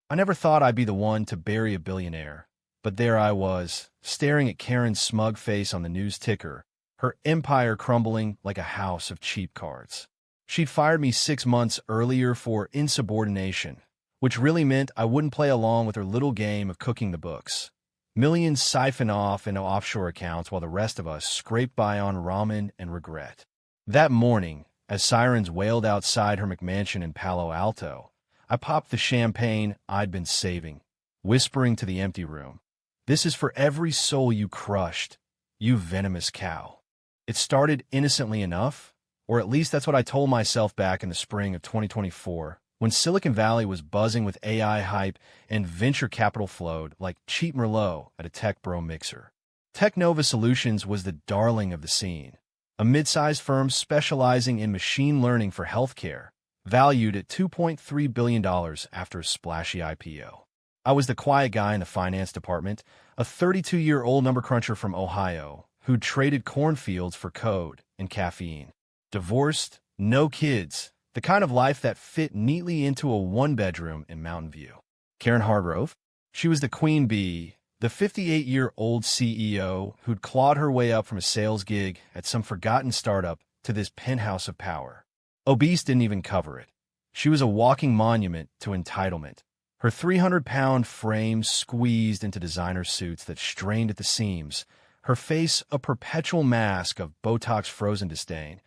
I never thought I'd be the one to bury a billionaire, but there I was, staring at Karen's smug face on the news ticker, her empire crumbling like a house of cheap cards. She'd fired me 6 months earlier for insubordination, which really meant I wouldn't play along with her little game of cooking the books. Millions siphon off into offshore accounts while the rest of us scrape by on ramen and regret. That morning, as sirens wailed outside her McMansion in Palo Alto, I popped the champagne I'd been saving, whispering to the empty room, "This is for every soul you crushed, you venomous cow." It started innocently enough, or at least that's what I told myself back in the spring of 2024, when Silicon Valley was buzzing with AI hype and venture capital flowed like cheap Merlot at a tech bro mixer. Technova Solutions was the darling of the scene, a mid-sized firm specializing in machine learning for healthcare, valued at $2.3 billion after a splashy IPO. I was the quiet guy in the finance department, a 32-year-old number cruncher from Ohio who'd traded cornfields for code and caffeine. Divorced, no kids, the kind of life that fit neatly into a one-bedroom in Mountain View. Karen Hargrove? She was the queen bee, the 58-year-old CEO who'd clawed her way up from a sales gig at some forgotten startup to this penthouse of power. Obese didn't even cover it. She was a walking monument to entitlement. Her 300-pound frame squeezed into designer suits that strained at the seams, her face a perpetual mask of Botox-frozen disdain,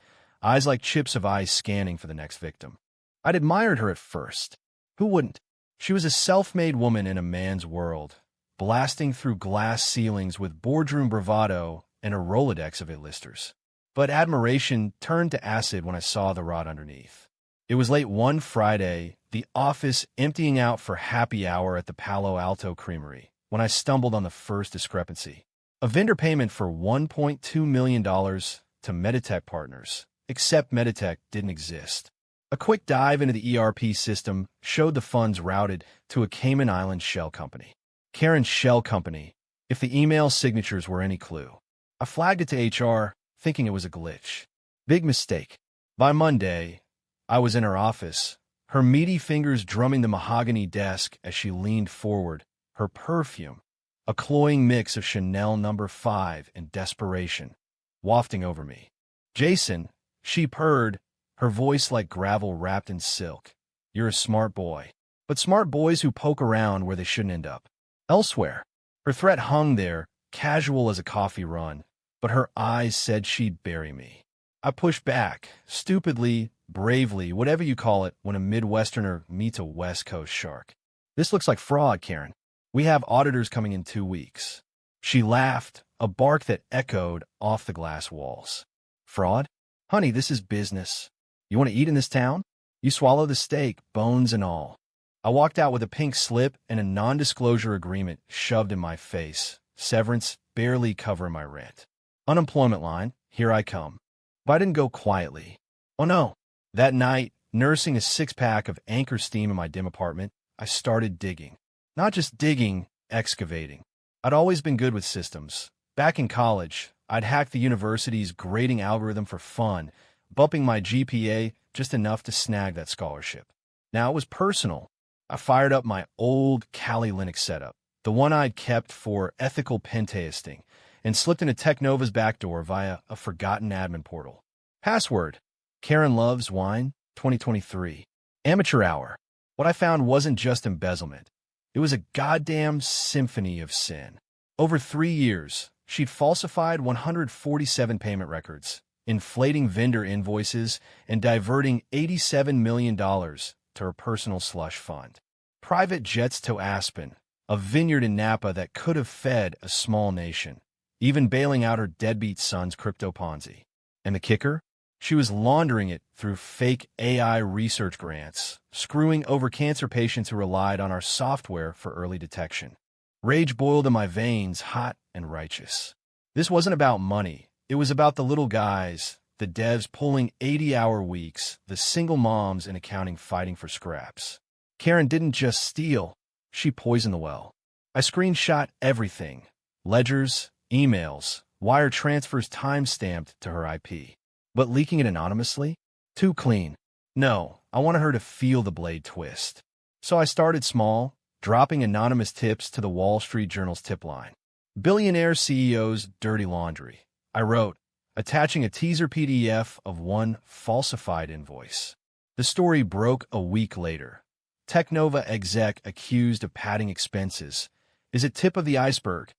eyes like chips of ice scanning for the next victim. I'd admired her at first. Who wouldn't? She was a self-made woman in a man's world, blasting through glass ceilings with boardroom bravado and a Rolodex of A-listers. But admiration turned to acid when I saw the rot underneath. It was late one Friday, the office emptying out for happy hour at the Palo Alto Creamery, when I stumbled on the first discrepancy. A vendor payment for $1.2 million to Meditech partners, except Meditech didn't exist. A quick dive into the ERP system showed the funds routed to a Cayman Islands shell company. Karen's shell company, if the email signatures were any clue. I flagged it to HR, thinking it was a glitch. Big mistake. By Monday, I was in her office, her meaty fingers drumming the mahogany desk as she leaned forward, her perfume, a cloying mix of Chanel No. 5 and desperation, wafting over me. "Jason," she purred, her voice like gravel wrapped in silk. "You're a smart boy." But smart boys who poke around where they shouldn't end up. Elsewhere. Her threat hung there, casual as a coffee run, but her eyes said she'd bury me. I pushed back, stupidly, bravely, whatever you call it when a Midwesterner meets a West Coast shark. "This looks like fraud, Karen. We have auditors coming in 2 weeks." She laughed, a bark that echoed off the glass walls. "Fraud? Honey, this is business. You want to eat in this town? You swallow the steak, bones and all." I walked out with a pink slip and a non-disclosure agreement shoved in my face, severance barely covering my rent. Unemployment line, here I come. But I didn't go quietly. Oh no. That night, nursing a six-pack of Anchor Steam in my dim apartment, I started digging. Not just digging, excavating. I'd always been good with systems. Back in college, I'd hacked the university's grading algorithm for fun, bumping my GPA just enough to snag that scholarship. Now it was personal. I fired up my old Kali Linux setup, the one I'd kept for ethical pentesting, and slipped into Technova's backdoor via a forgotten admin portal. Password: Karen Loves Wine, 2023. Amateur hour. What I found wasn't just embezzlement. It was a goddamn symphony of sin. Over 3 years, she'd falsified 147 payment records, inflating vendor invoices, and diverting $87 million to her personal slush fund. Private jets to Aspen, a vineyard in Napa that could have fed a small nation, even bailing out her deadbeat son's crypto Ponzi. And the kicker? She was laundering it through fake AI research grants, screwing over cancer patients who relied on our software for early detection. Rage boiled in my veins, hot and righteous. This wasn't about money. It was about the little guys, the devs pulling 80-hour weeks, the single moms in accounting fighting for scraps. Karen didn't just steal, she poisoned the well. I screenshot everything. Ledgers, emails, wire transfers time-stamped to her IP. But leaking it anonymously? Too clean. No, I wanted her to feel the blade twist. So I started small, dropping anonymous tips to the Wall Street Journal's tip line. Billionaire CEO's dirty laundry, I wrote, attaching a teaser PDF of one falsified invoice. The story broke a week later. Technova exec accused of padding expenses. Is it tip of the iceberg?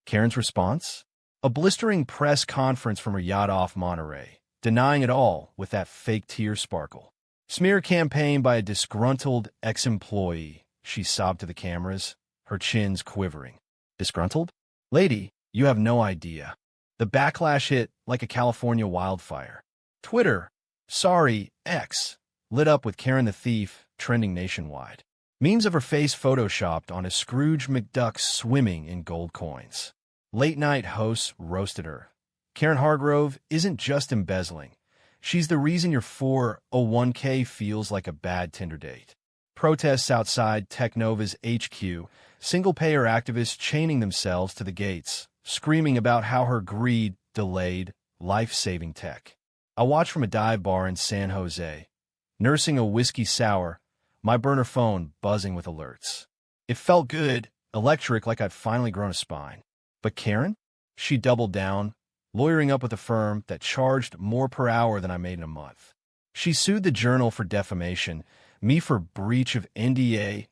Karen's response? A blistering press conference from her yacht off Monterey, denying it all with that fake tear sparkle. Smear campaign by a disgruntled ex-employee, she sobbed to the cameras, her chins quivering. Disgruntled? Lady, you have no idea. The backlash hit like a California wildfire. Twitter, sorry, X, lit up with Karen the Thief, trending nationwide. Memes of her face photoshopped on a Scrooge McDuck swimming in gold coins. Late-night hosts roasted her. Karen Hargrove isn't just embezzling. She's the reason your 401k feels like a bad Tinder date. Protests outside Technova's HQ, single-payer activists chaining themselves to the gates, screaming about how her greed delayed life-saving tech. I watched from a dive bar in San Jose, nursing a whiskey sour, my burner phone buzzing with alerts. It felt good, electric, like I'd finally grown a spine. But Karen? She doubled down, lawyering up with a firm that charged more per hour than I made in a month. She sued the Journal for defamation, me for breach of NDA,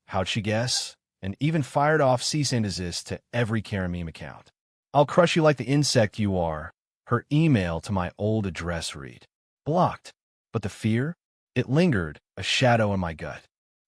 how'd she guess? And even fired off cease and desist to every Karen meme account. I'll crush you like the insect you are. Her email to my old address read. Blocked. But the fear? It lingered, a shadow in my gut.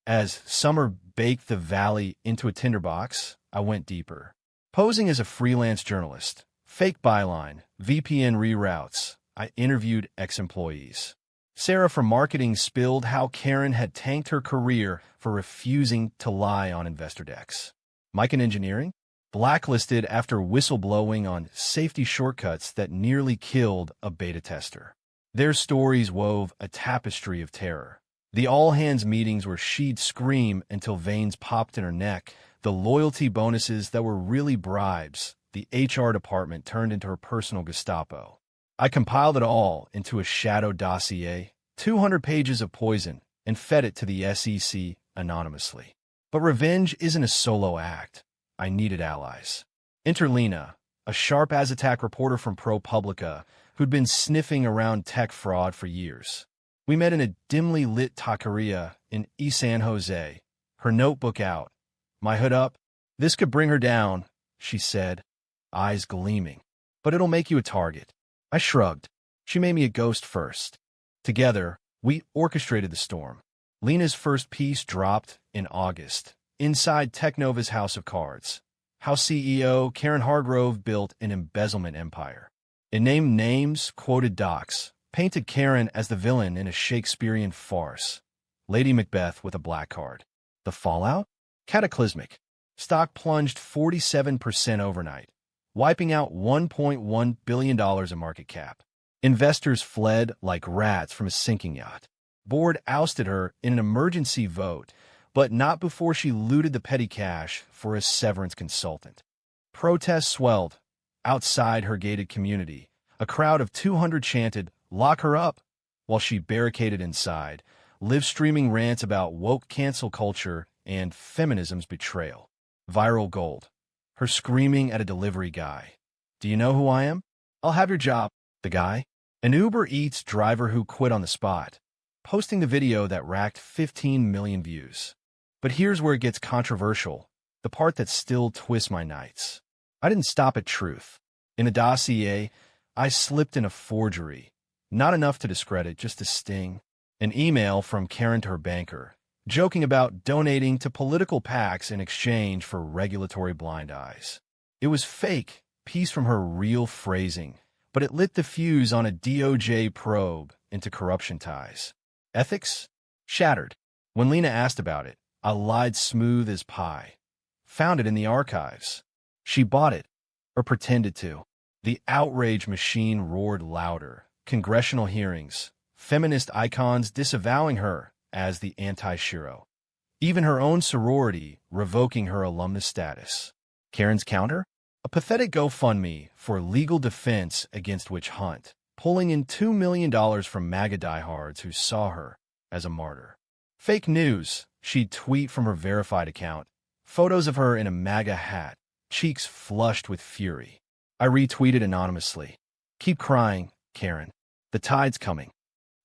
As summer baked the valley into a tinderbox, I went deeper. Posing as a freelance journalist, fake byline, VPN reroutes, I interviewed ex-employees. Sarah from marketing spilled how Karen had tanked her career for refusing to lie on investor decks. Mike in engineering? Blacklisted after whistleblowing on safety shortcuts that nearly killed a beta tester. Their stories wove a tapestry of terror. The all-hands meetings where she'd scream until veins popped in her neck, the loyalty bonuses that were really bribes, the HR department turned into her personal Gestapo. I compiled it all into a shadow dossier, 200 pages of poison, and fed it to the SEC anonymously. But revenge isn't a solo act. I needed allies. Enter Lena, a sharp-as-attack reporter from ProPublica who'd been sniffing around tech fraud for years. We met in a dimly lit taqueria in East San Jose, her notebook out, my hood up. This could bring her down, she said, eyes gleaming. But it'll make you a target. I shrugged. She made me a ghost first. Together, we orchestrated the storm. Lena's first piece dropped in August, inside Technova's House of Cards. How CEO Karen Hargrove built an embezzlement empire. It named names, quoted docs, painted Karen as the villain in a Shakespearean farce. Lady Macbeth with a black card. The fallout? Cataclysmic. Stock plunged 47% overnight, wiping out $1.1 billion in market cap. Investors fled like rats from a sinking yacht. Board ousted her in an emergency vote, but not before she looted the petty cash for a severance consultant. Protests swelled. Outside her gated community, a crowd of 200 chanted, "Lock her up," while she barricaded inside, live-streaming rants about woke cancel culture and feminism's betrayal. Viral gold. Her screaming at a delivery guy. "Do you know who I am? I'll have your job." The guy? An Uber Eats driver who quit on the spot, posting the video that racked 15 million views. But here's where it gets controversial, the part that still twists my nights. I didn't stop at truth. In a dossier, I slipped in a forgery. Not enough to discredit, just to sting. An email from Karen to her banker, joking about donating to political PACs in exchange for regulatory blind eyes. It was fake, piece from her real phrasing, but it lit the fuse on a DOJ probe into corruption ties. Ethics? Shattered. When Lena asked about it, I lied smooth as pie. Found it in the archives. She bought it, or pretended to. The outrage machine roared louder. Congressional hearings, feminist icons disavowing her as the anti-Shiro. Even her own sorority revoking her alumnus status. Karen's counter? A pathetic GoFundMe for legal defense against Witch Hunt, pulling in $2 million from MAGA diehards who saw her as a martyr. Fake news, she'd tweet from her verified account, Photos of her in a MAGA hat, cheeks flushed with fury. I retweeted anonymously. Keep crying, Karen. The tide's coming.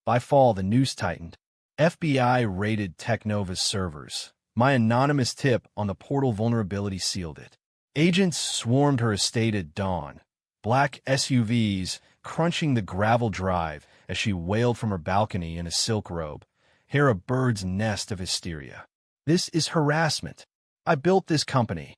By fall, the news tightened. FBI raided Technova's servers. My anonymous tip on the portal vulnerability sealed it. Agents swarmed her estate at dawn, black SUVs crunching the gravel drive as she wailed from her balcony in a silk robe, hair a bird's nest of hysteria. This is harassment. I built this company.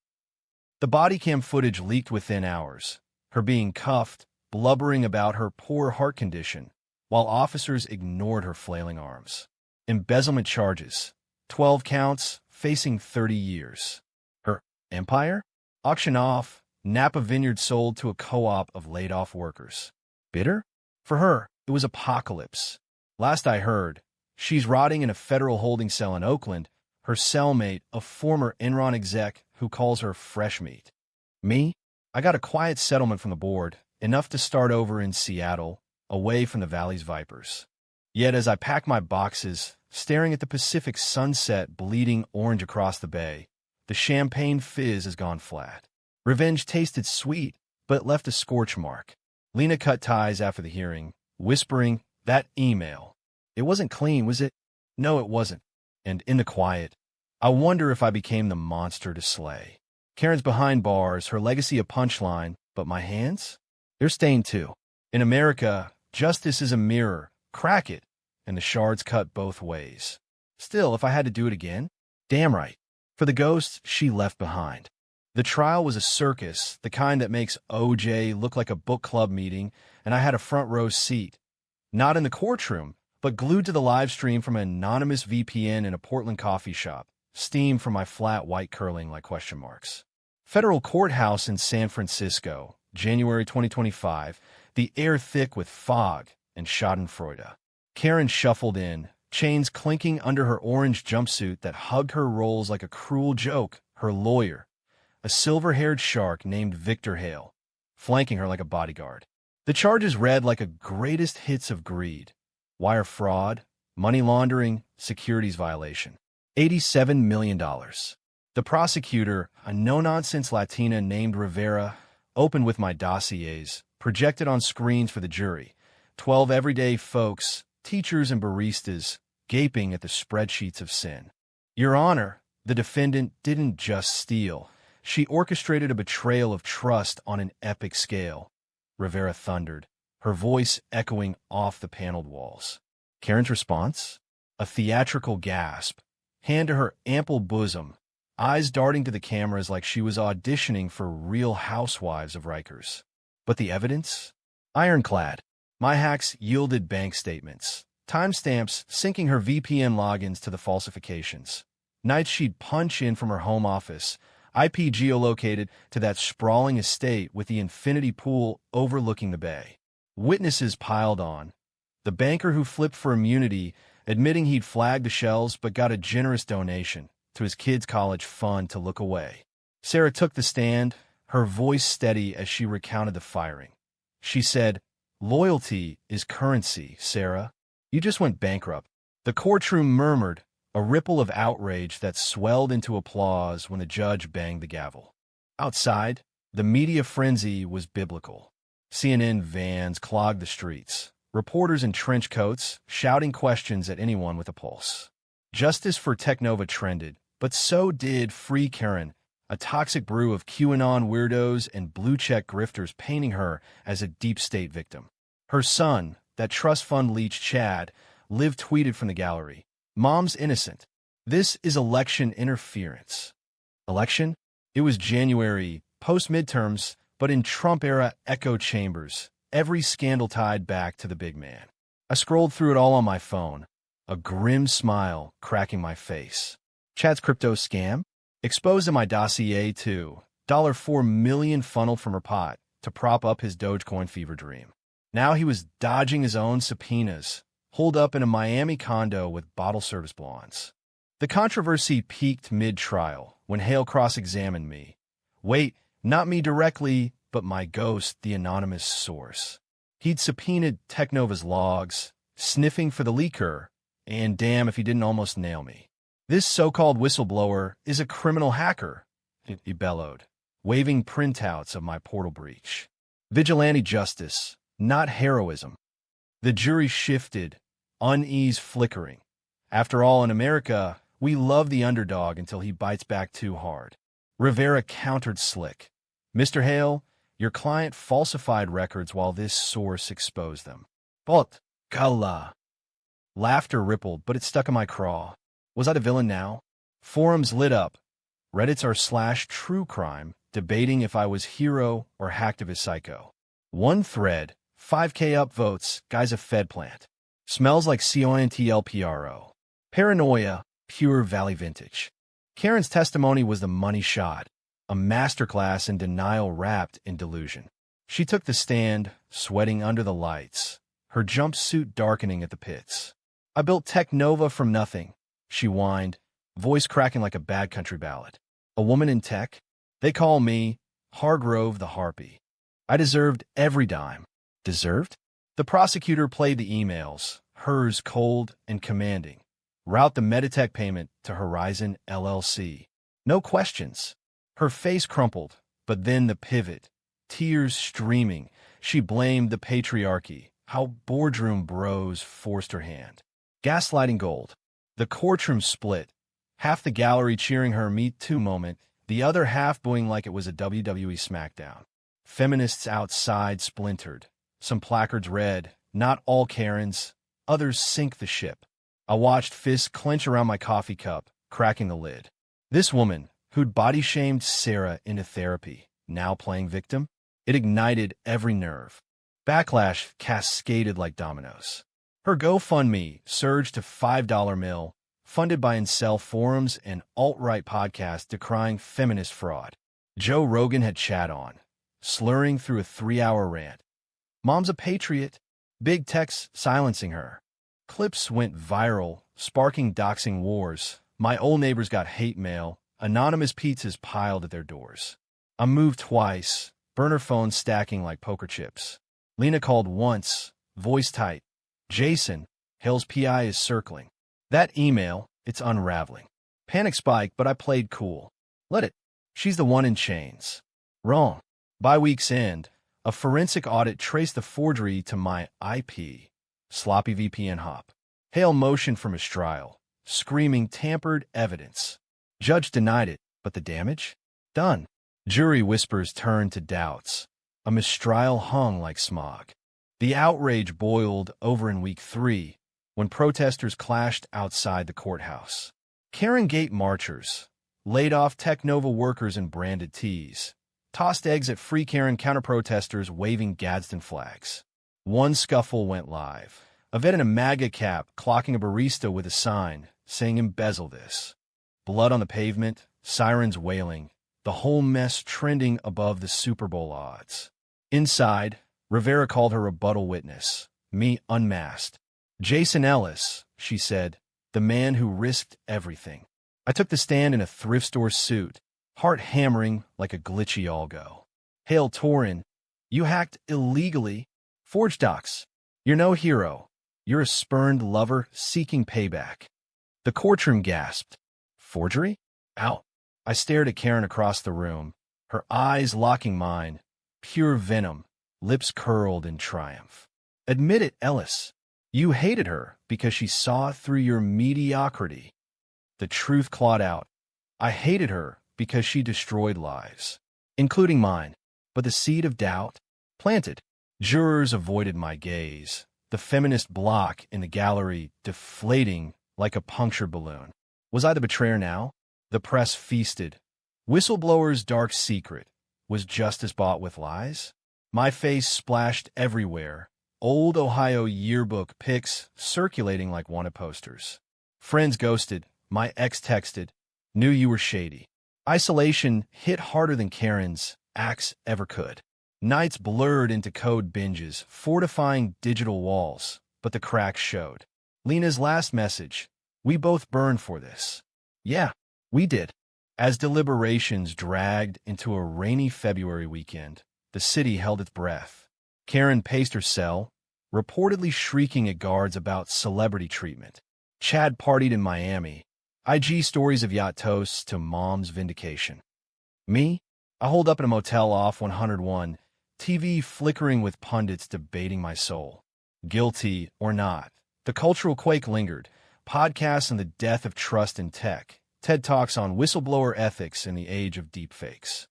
The body cam footage leaked within hours, her being cuffed, blubbering about her poor heart condition, while officers ignored her flailing arms. Embezzlement charges, 12 counts, facing 30 years. Her empire? Auction off, Napa Vineyard sold to a co-op of laid-off workers. Bitter? For her, it was apocalypse. Last I heard, she's rotting in a federal holding cell in Oakland, her cellmate, a former Enron exec who calls her fresh meat. Me? I got a quiet settlement from the board, enough to start over in Seattle, away from the Valley's vipers. Yet as I pack my boxes, staring at the Pacific sunset bleeding orange across the bay, the champagne fizz has gone flat. Revenge tasted sweet, but left a scorch mark. Lena cut ties after the hearing, whispering, "That email. It wasn't clean, was it?" No, it wasn't. And in the quiet, I wonder if I became the monster to slay. Karen's behind bars, her legacy a punchline, but my hands? They're stained too. In America, justice is a mirror. Crack it, and the shards cut both ways. Still, if I had to do it again, damn right. For the ghosts she left behind. The trial was a circus, the kind that makes OJ look like a book club meeting, and I had a front row seat. Not in the courtroom, but glued to the live stream from an anonymous VPN in a Portland coffee shop, steam from my flat white curling like question marks. Federal courthouse in San Francisco, January 2025, the air thick with fog and schadenfreude. Karen shuffled in, chains clinking under her orange jumpsuit that hugged her rolls like a cruel joke, her lawyer, a silver-haired shark named Victor Hale, flanking her like a bodyguard. The charges read like a greatest hits of greed. Wire fraud, money laundering, securities violation. $87 million. The prosecutor, a no-nonsense Latina named Rivera, opened with my dossiers, projected on screens for the jury. 12 everyday folks, teachers and baristas, gaping at the spreadsheets of sin. Your Honor, the defendant didn't just steal. She orchestrated a betrayal of trust on an epic scale, Rivera thundered, her voice echoing off the paneled walls. Karen's response? A theatrical gasp, hand to her ample bosom, eyes darting to the cameras like she was auditioning for Real Housewives of Rikers. But the evidence? Ironclad. My hacks yielded bank statements, timestamps syncing her VPN logins to the falsifications. Nights she'd punch in from her home office, IP geolocated to that sprawling estate with the infinity pool overlooking the bay. Witnesses piled on. The banker who flipped for immunity, admitting he'd flagged the shells but got a generous donation to his kids' college fund to look away. Sarah took the stand, her voice steady as she recounted the firing. She said, "Loyalty is currency, Sarah. You just went bankrupt." The courtroom murmured, a ripple of outrage that swelled into applause when the judge banged the gavel. Outside, the media frenzy was biblical. CNN vans clogged the streets, reporters in trench coats shouting questions at anyone with a pulse. Justice for Technova trended, but so did Free Karen, a toxic brew of QAnon weirdos and blue-check grifters painting her as a deep state victim. Her son, that trust fund leech Chad, Liv tweeted from the gallery, "Mom's innocent. This is election interference." Election? It was January, post-midterms, but in Trump-era echo chambers, every scandal tied back to the big man. I scrolled through it all on my phone, a grim smile cracking my face. Chad's crypto scam? Exposed in my dossier too. $4 million funneled from her pot to prop up his Dogecoin fever dream. Now he was dodging his own subpoenas, holed up in a Miami condo with bottle service blondes. The controversy peaked mid-trial when Hale cross-examined me. Wait, not me directly, but my ghost, the anonymous source. He'd subpoenaed Technova's logs, sniffing for the leaker, and damn if he didn't almost nail me. This so-called whistleblower is a criminal hacker, he bellowed, waving printouts of my portal breach. Vigilante justice, not heroism. The jury shifted, unease flickering. After all, in America, we love the underdog until he bites back too hard. Rivera countered slick. Mr. Hale, your client falsified records while this source exposed them. But, kalla. Laughter rippled, but it stuck in my craw. Was I the villain now? Forums lit up. Reddits are /true crime, debating if I was hero or hacktivist psycho. One thread, 5K upvotes, guy's a Fed plant. Smells like CONTLPRO. Paranoia, pure Valley vintage. Karen's testimony was the money shot, a masterclass in denial wrapped in delusion. She took the stand, sweating under the lights, her jumpsuit darkening at the pits. I built Tech Nova from nothing, she whined, voice cracking like a bad country ballad. A woman in tech? They call me Hargrove the Harpy. I deserved every dime. Deserved? The prosecutor played the emails, hers cold and commanding. Route the Meditech payment to Horizon LLC. No questions. Her face crumpled, but then the pivot. Tears streaming. She blamed the patriarchy, how boardroom bros forced her hand. Gaslighting gold. The courtroom split. Half the gallery cheering her Me Too moment, the other half booing like it was a WWE SmackDown. Feminists outside splintered. Some placards read, "Not all Karens, others sink the ship." I watched fists clench around my coffee cup, cracking the lid. This woman, who'd body-shamed Sarah into therapy, now playing victim? It ignited every nerve. Backlash cascaded like dominoes. Her GoFundMe surged to $5 mil, funded by incel forums and alt-right podcasts decrying feminist fraud. Joe Rogan had chat on, slurring through a 3-hour rant. Mom's a patriot. Big tech's silencing her. Clips went viral, sparking doxing wars. My old neighbors got hate mail. Anonymous pizzas piled at their doors. I moved twice, burner phones stacking like poker chips. Lena called once, voice tight. Jason, Hale's PI is circling. That email, it's unraveling. Panic spike, but I played cool. Let it. She's the one in chains. Wrong. By week's end, a forensic audit traced the forgery to my IP. Sloppy VPN hop. Hale motioned for mistrial, screaming tampered evidence. Judge denied it, but the damage? Done. Jury whispers turned to doubts. A mistrial hung like smog. The outrage boiled over in week 3, when protesters clashed outside the courthouse. Karen Gate marchers, laid off Tech Nova workers in branded tees, tossed eggs at Free Karen counter-protesters waving Gadsden flags. One scuffle went live. A vet in a MAGA cap clocking a barista with a sign saying "Embezzle this." Blood on the pavement, sirens wailing, the whole mess trending above the Super Bowl odds. Inside, Rivera called her rebuttal witness, me unmasked. Jason Ellis, she said, the man who risked everything. I took the stand in a thrift store suit, heart hammering like a glitchy algo. Hale Torin, you hacked illegally. Forged docs. You're no hero. You're a spurned lover seeking payback. The courtroom gasped. Forgery? Out. I stared at Karen across the room, her eyes locking mine, pure venom, lips curled in triumph. Admit it, Ellis. You hated her because she saw through your mediocrity. The truth clawed out. I hated her because she destroyed lives, including mine, but the seed of doubt planted. Jurors avoided my gaze, the feminist block in the gallery deflating like a punctured balloon. Was I the betrayer now? The press feasted. Whistleblower's dark secret. Was justice bought with lies? My face splashed everywhere. Old Ohio yearbook pics circulating like wanted posters. Friends ghosted. My ex texted. Knew you were shady. Isolation hit harder than Karen's axe ever could. Nights blurred into code binges, fortifying digital walls, but the cracks showed. Lena's last message. We both burned for this. Yeah, we did. As deliberations dragged into a rainy February weekend, the city held its breath. Karen paced her cell, reportedly shrieking at guards about celebrity treatment. Chad partied in Miami. IG stories of yacht toasts to mom's vindication. Me? I holed up in a motel off 101, TV flickering with pundits debating my soul. Guilty or not, the cultural quake lingered. Podcasts on the death of trust in tech. TED Talks on whistleblower ethics in the age of deepfakes.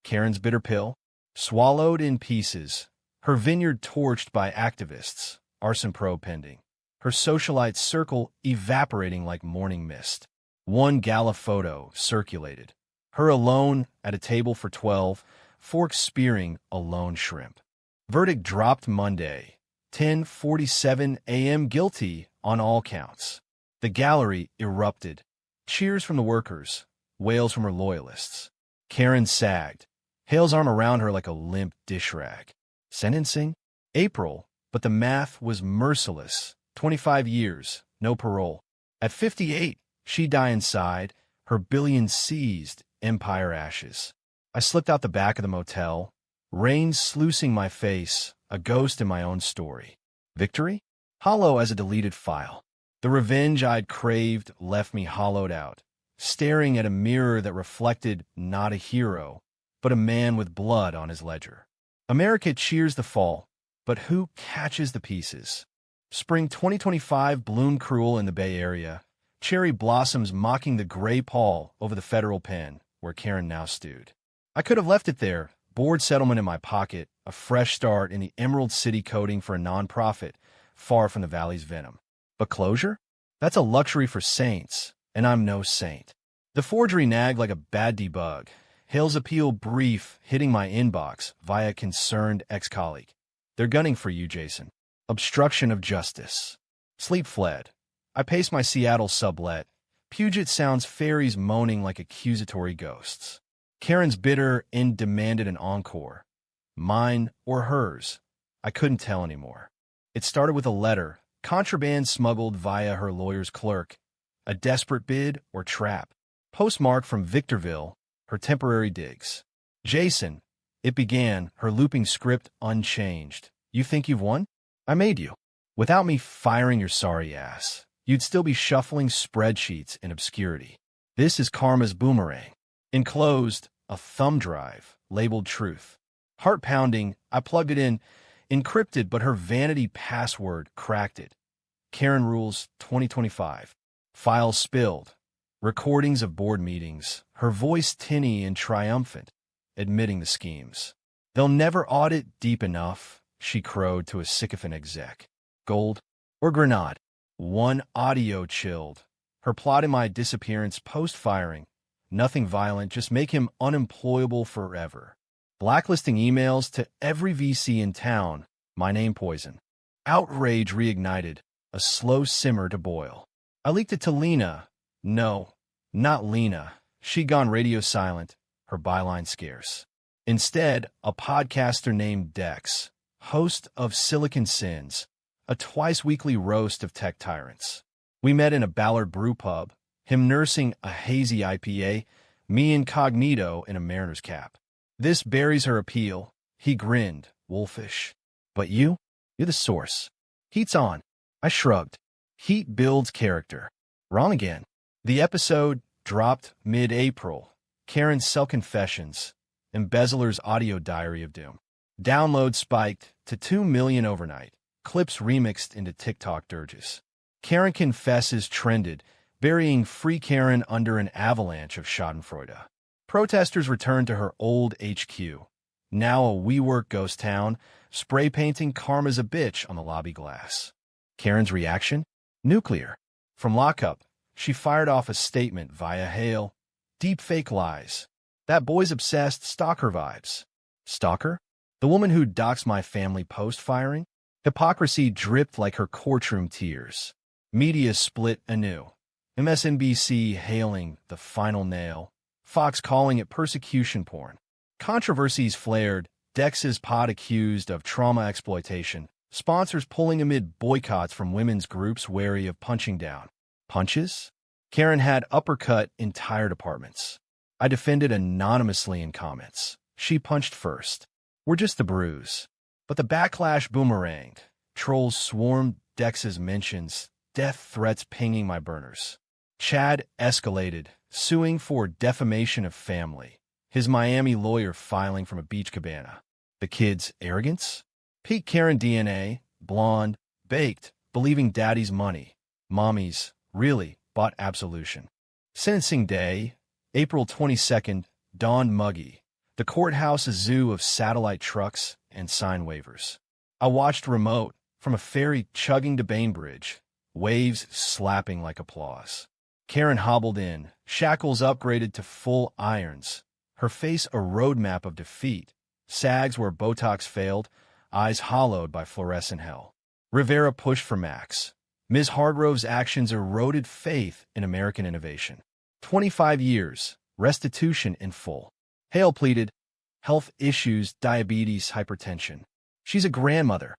Karen's bitter pill? Swallowed in pieces. Her vineyard torched by activists. Arson probe pending. Her socialite circle evaporating like morning mist. One gala photo circulated. Her alone at a table for 12, forks spearing a lone shrimp. Verdict dropped Monday, 10:47 a.m. guilty on all counts. The gallery erupted. Cheers from the workers, wails from her loyalists. Karen sagged, Hale's arm around her like a limp dish rag. Sentencing? April, but the math was merciless. 25 years, no parole. At 58, she'd die inside, her billion seized, empire ashes. I slipped out the back of the motel, rain sluicing my face, a ghost in my own story. Victory? Hollow as a deleted file. The revenge I'd craved left me hollowed out, staring at a mirror that reflected not a hero, but a man with blood on his ledger. America cheers the fall, but who catches the pieces? Spring 2025 bloomed cruel in the Bay Area, cherry blossoms mocking the gray pall over the federal pen, where Karen now stewed. I could have left it there, board settlement in my pocket, a fresh start in the Emerald City coding for a nonprofit, far from the valley's venom. But closure? That's a luxury for saints, and I'm no saint. The forgery nagged like a bad debug. Hale's appeal brief hitting my inbox via concerned ex-colleague. They're gunning for you, Jason. Obstruction of justice. Sleep fled. I paced my Seattle sublet. Puget Sound's fairies moaning like accusatory ghosts. Karen's bitter end demanded an encore. Mine or hers? I couldn't tell anymore. It started with a letter, contraband smuggled via her lawyer's clerk, a desperate bid or trap. Postmarked from Victorville, her temporary digs. Jason, it began, her looping script unchanged. You think you've won? I made you. Without me firing your sorry ass, you'd still be shuffling spreadsheets in obscurity. This is karma's boomerang. Enclosed, a thumb drive, labeled truth. Heart pounding, I plugged it in, encrypted, but her vanity password cracked it. Karen Rules 2025. Files spilled. Recordings of board meetings, her voice tinny and triumphant, admitting the schemes. They'll never audit deep enough, she crowed to a sycophant exec. Gold or grenade? One audio chilled. Her plot in my disappearance post-firing. Nothing violent, just make him unemployable forever. Blacklisting emails to every VC in town. My name poison. Outrage reignited. A slow simmer to boil. I leaked it to Lena. No, not Lena. She'd gone radio silent, her byline scarce. Instead, a podcaster named Dex, host of Silicon Sins, a twice-weekly roast of tech tyrants. We met in a Ballard brew pub, him nursing a hazy IPA, me incognito in a mariner's cap. This buries her appeal. He grinned, wolfish. But you're the source. Heat's on. I shrugged. Heat builds character. Wrong again. The episode dropped mid-April. Karen's self-confessions, Embezzler's audio diary of doom. Download spiked to 2 million overnight. Clips remixed into TikTok dirges. Karen confesses trended, burying Free Karen under an avalanche of schadenfreude. Protesters returned to her old HQ, now a WeWork ghost town, spray painting "Karma's a bitch" on the lobby glass. Karen's reaction? Nuclear. From lockup, she fired off a statement via Hale. Deep fake lies. That boy's obsessed, stalker vibes. Stalker? The woman who doxed my family post-firing? Hypocrisy dripped like her courtroom tears. Media split anew. MSNBC hailing the final nail. Fox calling it persecution porn. Controversies flared. Dex's pod accused of trauma exploitation. Sponsors pulling amid boycotts from women's groups wary of punching down. Punches? Karen had uppercut entire departments. I defended anonymously in comments. She punched first. We're just the bruise. But the backlash boomeranged. Trolls swarmed Dex's mentions, death threats pinging my burners. Chad escalated, suing for defamation of family. His Miami lawyer filing from a beach cabana. The kid's arrogance? Peak Karen DNA, blonde, baked, believing daddy's money. Mommy's, really, bought absolution. Sentencing day, April 22nd, dawn muggy. The courthouse a zoo of satellite trucks and sign waivers. I watched remote, from a ferry chugging to Bainbridge, waves slapping like applause. Karen hobbled in, shackles upgraded to full irons, her face a roadmap of defeat, sags where Botox failed, eyes hollowed by fluorescent hell. Rivera pushed for Max. Ms. Hargrove's actions eroded faith in American innovation. 25 years, restitution in full. Hale pleaded, health issues, diabetes, hypertension. She's a grandmother.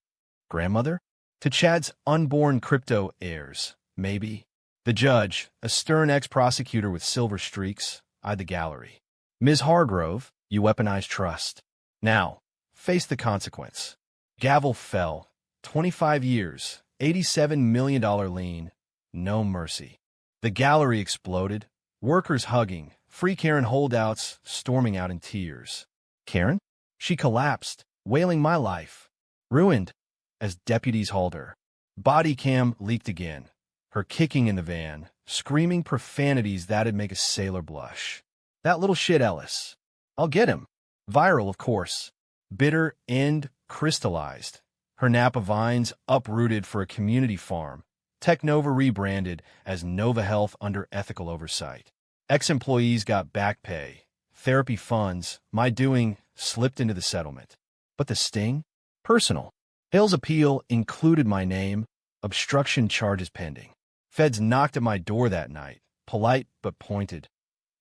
Grandmother? To Chad's unborn crypto heirs, maybe. The judge, a stern ex-prosecutor with silver streaks, eyed the gallery. Ms. Hargrove, you weaponized trust. Now, face the consequence. Gavel fell. 25 years, $87 million lien, no mercy. The gallery exploded, workers hugging, free Karen holdouts storming out in tears. Karen? She collapsed, wailing my life. Ruined, as deputies hauled her. Body cam leaked again. Her kicking in the van, screaming profanities that'd make a sailor blush. That little shit Ellis. I'll get him. Viral, of course. Bitter end crystallized. Her Napa vines uprooted for a community farm. Technova rebranded as Nova Health under ethical oversight. Ex-employees got back pay. Therapy funds, my doing, slipped into the settlement. But the sting? Personal. Hale's appeal included my name, obstruction charges pending. Feds knocked at my door that night, polite but pointed.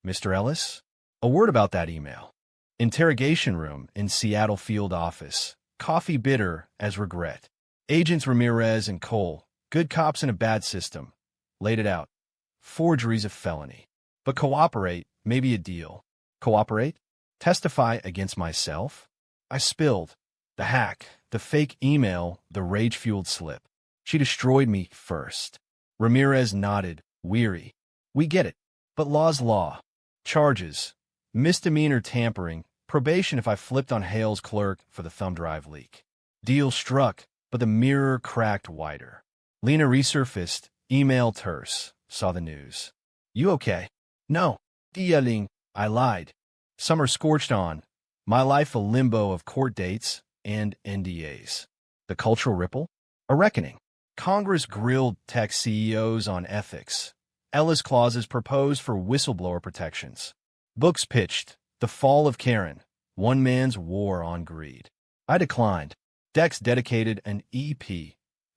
Mr. Ellis? A word about that email. Interrogation room in Seattle field office. Coffee bitter as regret. Agents Ramirez and Cole, good cops in a bad system. Laid it out. Forgery's a felony. But cooperate, maybe a deal. Cooperate? Testify against myself? I spilled. The hack, the fake email, the rage-fueled slip. She destroyed me first. Ramirez nodded, weary. We get it. But law's law. Charges. Misdemeanor tampering. Probation if I flipped on Hale's clerk for the thumb drive leak. Deal struck, but the mirror cracked wider. Lena resurfaced, email terse, saw the news. You okay? No. Yelling. I lied. Summer scorched on. My life a limbo of court dates and NDAs. The cultural ripple? A reckoning. Congress grilled tech CEOs on ethics. Ellis clauses proposed for whistleblower protections. Books pitched. The Fall of Karen. One Man's War on Greed. I declined. Dex dedicated an EP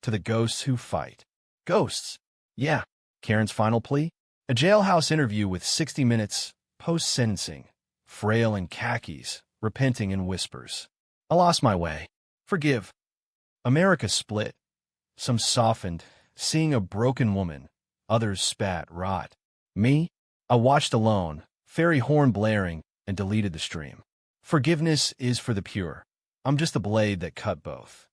to the ghosts who fight. Ghosts? Yeah. Karen's final plea? A jailhouse interview with 60 Minutes post-sentencing. Frail in khakis, repenting in whispers. I lost my way. Forgive. America split. Some softened, seeing a broken woman. Others spat rot. Me? I watched alone, fairy horn blaring, and deleted the stream. Forgiveness is for the pure. I'm just a blade that cut both.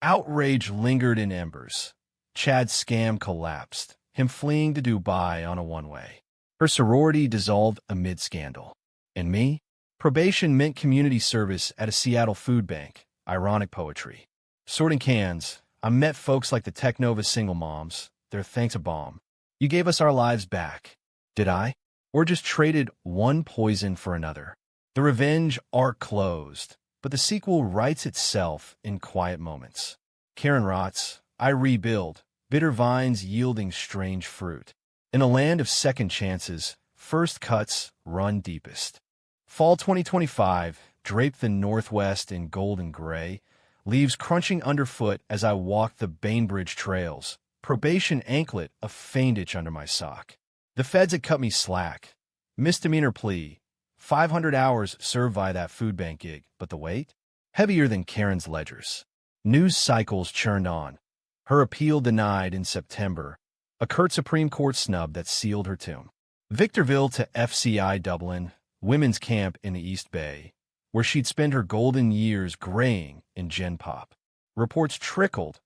Outrage lingered in embers. Chad's scam collapsed, him fleeing to Dubai on a one-way. Her sorority dissolved amid scandal. And me? Probation meant community service at a Seattle food bank. Ironic poetry. Sorting cans. I met folks like the Technova single moms. Their thanks a bomb. You gave us our lives back. Did I? Or just traded one poison for another? The revenge arc closed, but the sequel writes itself in quiet moments. Karen rots. I rebuild. Bitter vines yielding strange fruit. In a land of second chances, first cuts run deepest. Fall 2025 draped the Northwest in gold and gray, leaves crunching underfoot as I walk the Bainbridge trails, probation anklet a faint itch under my sock. The feds had cut me slack. Misdemeanor plea, 500 hours served by that food bank gig, but the weight? Heavier than Karen's ledgers. News cycles churned on. Her appeal denied in September, a curt Supreme Court snub that sealed her tomb. Victorville to FCI Dublin, women's camp in the East Bay, where she'd spend her golden years graying in Gen Pop. Reports trickled.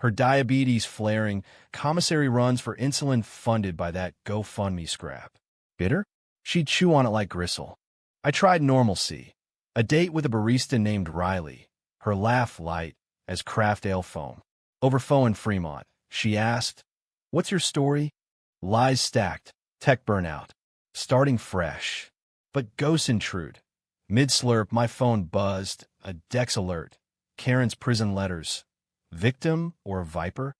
Her diabetes flaring, commissary runs for insulin funded by that GoFundMe scrap. Bitter? She'd chew on it like gristle. I tried normalcy. A date with a barista named Riley. Her laugh light as craft ale foam. Over phone in Fremont, she asked, "What's your story?" Lies stacked. Tech burnout. Starting fresh. But ghosts intrude. Mid-slurp, my phone buzzed. A Dex alert. Karen's prison letters. Victim or viper?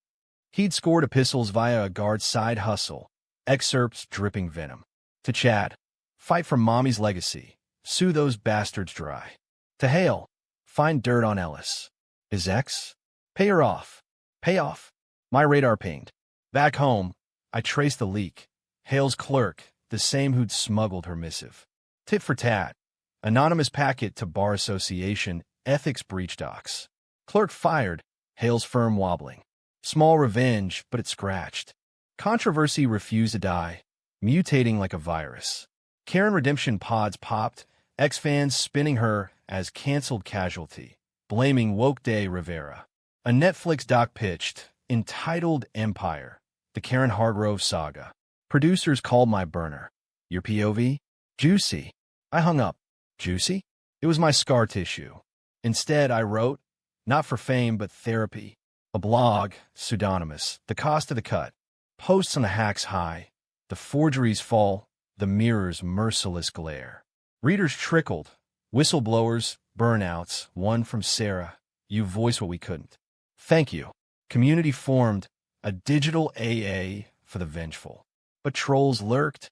He'd scored epistles via a guard's side hustle. Excerpts dripping venom. To Chad. Fight for mommy's legacy. Sue those bastards dry. To Hale. Find dirt on Ellis. His ex? Pay her off. Pay off. My radar pinged. Back home, I traced the leak. Hale's clerk, the same who'd smuggled her missive. Tit for tat. Anonymous packet to Bar Association, ethics breach docs. Clerk fired, Hale's firm wobbling. Small revenge, but it scratched. Controversy refused to die, mutating like a virus. Karen redemption pods popped, ex-fans spinning her as canceled casualty, blaming Woke Day Rivera. A Netflix doc pitched, entitled Empire, the Karen Hargrove saga. Producers called my burner. Your POV? Juicy. I hung up. Juicy? It was my scar tissue. Instead, I wrote, not for fame, but therapy. A blog, pseudonymous, the cost of the cut. Posts on the hack's high. The forgeries fall, the mirror's merciless glare. Readers trickled. Whistleblowers, burnouts, one from Sarah. You voiced what we couldn't. Thank you. Community formed, a digital AA for the vengeful. But trolls lurked.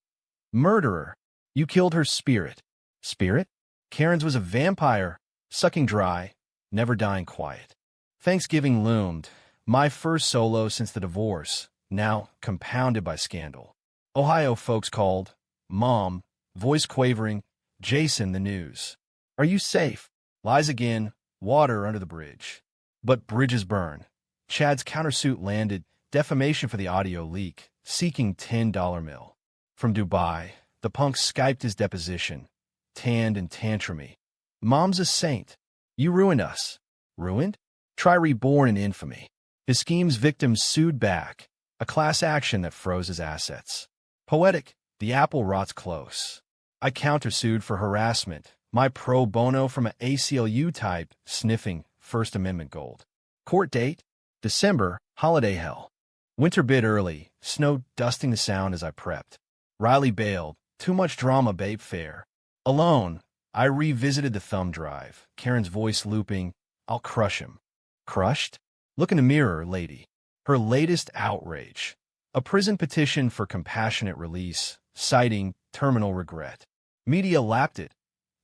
Murderer. You killed her spirit. Spirit? Karen's was a vampire, sucking dry, never dying quiet. Thanksgiving loomed, my first solo since the divorce, now compounded by scandal. Ohio folks called. Mom, voice quavering. Jason, the news. Are you safe? Lies again, water under the bridge. But bridges burn. Chad's countersuit landed, defamation for the audio leak, seeking $10 mill. From Dubai, the punk Skyped his deposition, tanned and tantrumy. Mom's a saint. You ruined us. Ruined? Try reborn in infamy. His scheme's victims sued back, a class action that froze his assets. Poetic, the apple rots close. I countersued for harassment, my pro bono from an ACLU type, sniffing First Amendment gold. Court date? December, holiday hell. Winter bid early, snow dusting the sound as I prepped. Riley bailed, too much drama, babe, fair. Alone, I revisited the thumb drive, Karen's voice looping, I'll crush him. Crushed? Look in the mirror, lady. Her latest outrage. A prison petition for compassionate release, citing terminal regret. Media lapped it.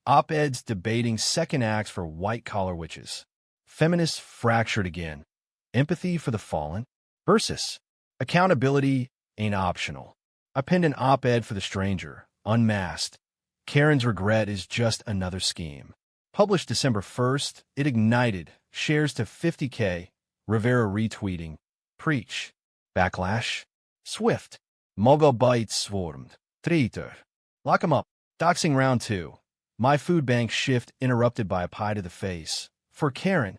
Op-eds debating second acts for white-collar witches. Feminists fractured again. Empathy for the fallen versus accountability ain't optional. I penned an op-ed for the stranger, unmasked. Karen's regret is just another scheme. Published December 1st, it ignited, shares to 50K, Rivera retweeting. Preach. Backlash. Swift. Mogobytes swarmed. Traitor. Lock 'em up. Doxing round 2. My food bank shift interrupted by a pie to the face. For Karen.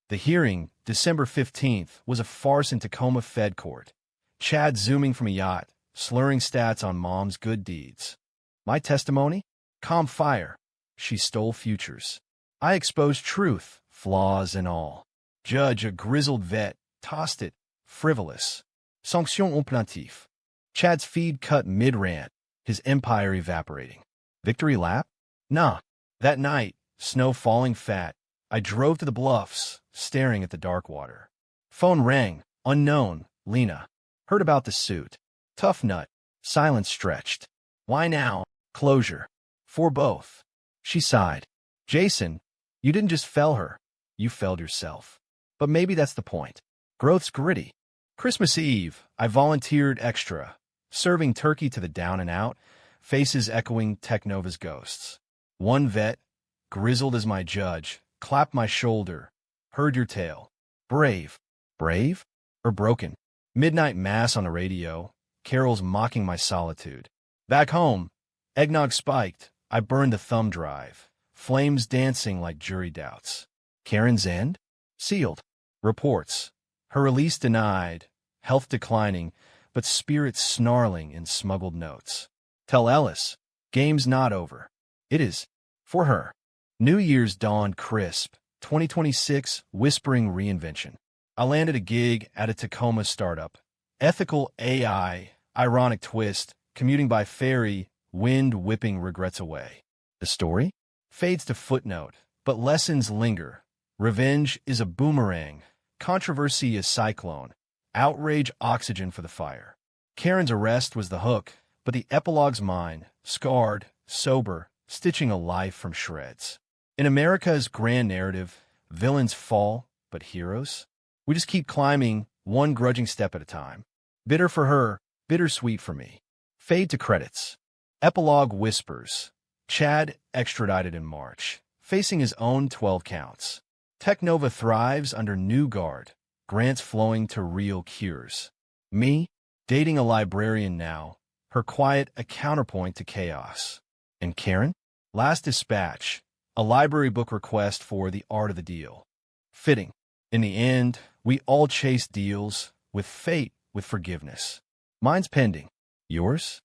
The hearing, December 15th, was a farce in Tacoma Fed Court. Chad zooming from a yacht, slurring stats on mom's good deeds. My testimony? Calm fire. She stole futures. I exposed truth, flaws and all. Judge, a grizzled vet, tossed it, frivolous. Sanction au plaintif. Chad's feed cut mid-rant, his empire evaporating. Victory lap? Nah. That night, snow falling fat, I drove to the bluffs, staring at the dark water. Phone rang, unknown, Lena. Heard about the suit. Tough nut. Silence stretched. Why now? Closure. For both. She sighed. Jason, you didn't just fell her. You felled yourself. But maybe that's the point. Growth's gritty. Christmas Eve, I volunteered extra, serving turkey to the down and out, faces echoing Technova's ghosts. One vet, grizzled as my judge, clapped my shoulder. Heard your tale. Brave. Brave? Or broken? Midnight mass on the radio, carols mocking my solitude. Back home, eggnog spiked, I burned the thumb drive, flames dancing like jury doubts. Karen's end? Sealed. Reports. Her release denied, health declining, but spirits snarling in smuggled notes. Tell Ellis, game's not over. It is. For her. New Year's dawned crisp, 2026 whispering reinvention. I landed a gig at a Tacoma startup. Ethical AI, ironic twist, commuting by ferry, wind whipping regrets away. The story? Fades to footnote, but lessons linger. Revenge is a boomerang. Controversy is cyclone. Outrage oxygen for the fire. Karen's arrest was the hook, but the epilogue's mine, scarred, sober, stitching a life from shreds. In America's grand narrative, villains fall, but heroes? We just keep climbing, one grudging step at a time. Bitter for her, bittersweet for me. Fade to credits. Epilogue whispers. Chad extradited in March, facing his own 12 counts. Technova thrives under new guard, grants flowing to real cures. Me, dating a librarian now, her quiet a counterpoint to chaos. And Karen? Last dispatch, a library book request for The Art of the Deal. Fitting. In the end, we all chase deals, with fate, with forgiveness. Mine's pending. Yours?